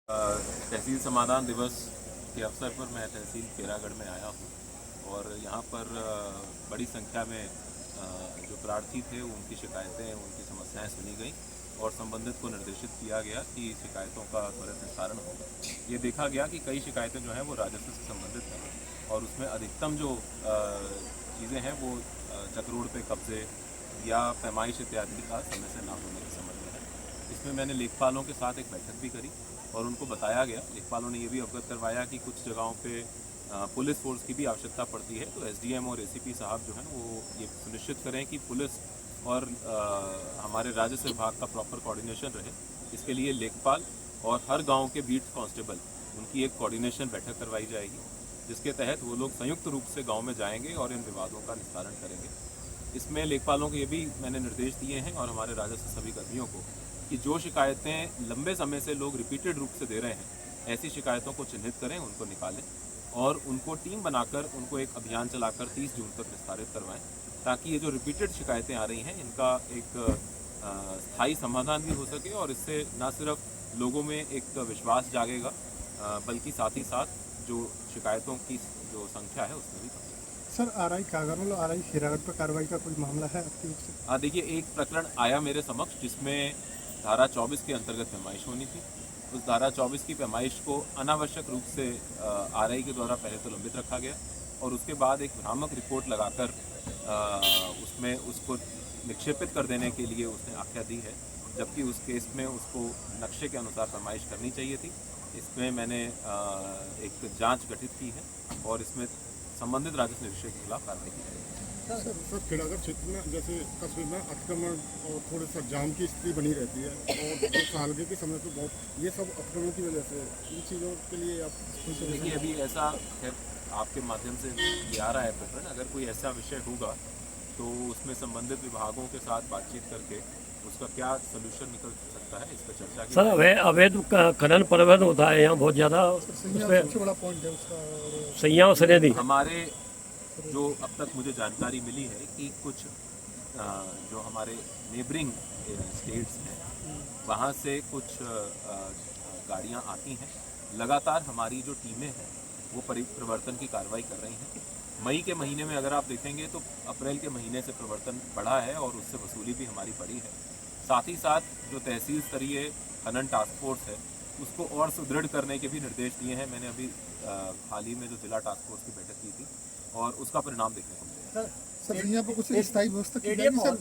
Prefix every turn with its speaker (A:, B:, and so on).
A: तहसील समाधान दिवस के अवसर पर मैं तहसील केरागढ़ में आया हूँ और यहाँ पर बड़ी संख्या में जो प्रार्थी थे उनकी शिकायतें उनकी समस्याएं सुनी गई और संबंधित को निर्देशित किया गया कि शिकायतों का त्वरित निस्तारण हो। ये देखा गया कि कई शिकायतें जो हैं वो राजस्व से संबंधित हैं और उसमें अधिकतम जो चीज़ें हैं वो चक्रोड़ पे कब्जे या पैमाइश इत्यादि का समय से ना होने के संबंध में है। इसमें मैंने लेखपालों के साथ एक बैठक भी करी और उनको बताया गया, लेखपालों ने ये भी अवगत करवाया कि कुछ जगहों पे पुलिस फोर्स की भी आवश्यकता पड़ती है, तो एसडीएम और एसीपी साहब जो हैं वो ये सुनिश्चित करें कि पुलिस और हमारे राजस्व विभाग का प्रॉपर कोऑर्डिनेशन रहे। इसके लिए लेखपाल और हर गांव के बीट कांस्टेबल उनकी एक कोऑर्डिनेशन बैठक करवाई जाएगी, जिसके तहत वो लोग संयुक्त रूप से गाँव में जाएंगे और इन विवादों का निस्तारण करेंगे। इसमें लेखपालों को ये भी मैंने निर्देश दिए हैं और हमारे राजस्व सभी कर्मियों को कि जो शिकायतें लंबे समय से लोग रिपीटेड रूप से दे रहे हैं, ऐसी शिकायतों को चिन्हित करें, उनको निकालें और उनको टीम बनाकर उनको एक अभियान चलाकर 30 जून तक निस्तारित करवाएं, ताकि ये जो रिपीटेड शिकायतें आ रही हैं इनका एक स्थायी समाधान भी हो सके और इससे न सिर्फ लोगों में एक विश्वास जागेगा बल्कि साथ ही साथ जो शिकायतों की जो संख्या है उसमें भी कमी।
B: सर आरआई कागरमल और आरआई केरागढ़ पर कार्रवाई का कोई मामला है आपकी ओर से?
A: देखिए, एक प्रकरण आया मेरे समक्ष जिसमें धारा 24 के अंतर्गत पैमाइश होनी थी। उस धारा 24 की पैमाइश को अनावश्यक रूप से आरआई के द्वारा पहले तो लंबित रखा गया और उसके बाद एक भ्रामक रिपोर्ट लगाकर उसमें उसको निक्षेपित कर देने के लिए उसने आज्ञा दी है, जबकि उस केस में उसको नक्शे के अनुसार पैमाइश करनी चाहिए थी। इसमें मैंने एक जांच गठित की है और इसमें संबंधित राजस्व निरीक्षक के खिलाफ कार्रवाई की जाएगी।
C: सर केरागढ़ क्षेत्र में जैसे कस्बे में अतिक्रमण और थोड़े सा जाम की स्थिति बनी रहती है और सालगे के समय पे बहुत ये सब अतिक्रमण की वजह से इन चीज़ों के लिए आप
A: देखिए, अभी ऐसा आपके माध्यम से ये आ रहा है प्रकरण, अगर कोई ऐसा विषय होगा तो उसमें संबंधित विभागों के साथ बातचीत करके उसका क्या सोल्यूशन निकल सकता है इस पर चर्चा की।
D: सर अवैध खनन प्रबंध होता है यहाँ बहुत ज़्यादा,
B: सबसे बड़ा पॉइंट है उसका
D: सैया और सनेदी।
A: हमारे जो अब तक मुझे जानकारी मिली है कि कुछ जो हमारे नेबरिंग स्टेट्स हैं वहाँ से कुछ गाड़ियाँ आती हैं। लगातार हमारी जो टीमें हैं वो प्रवर्तन की कार्रवाई कर रही हैं। मई के महीने में अगर आप देखेंगे तो अप्रैल के महीने से प्रवर्तन बढ़ा है और उससे वसूली भी हमारी बढ़ी है। साथ ही साथ जो तहसील स्तरीय खनन टास्क फोर्स है उसको और सुदृढ़ करने के भी निर्देश दिए हैं। मैंने अभी हाल ही में जो जिला टास्क फोर्स की बैठक की थी और उसका परिणाम देखने को मिलेगा।
B: सर यहाँ पर कुछ स्थायी व्यवस्था की जाएगी सर?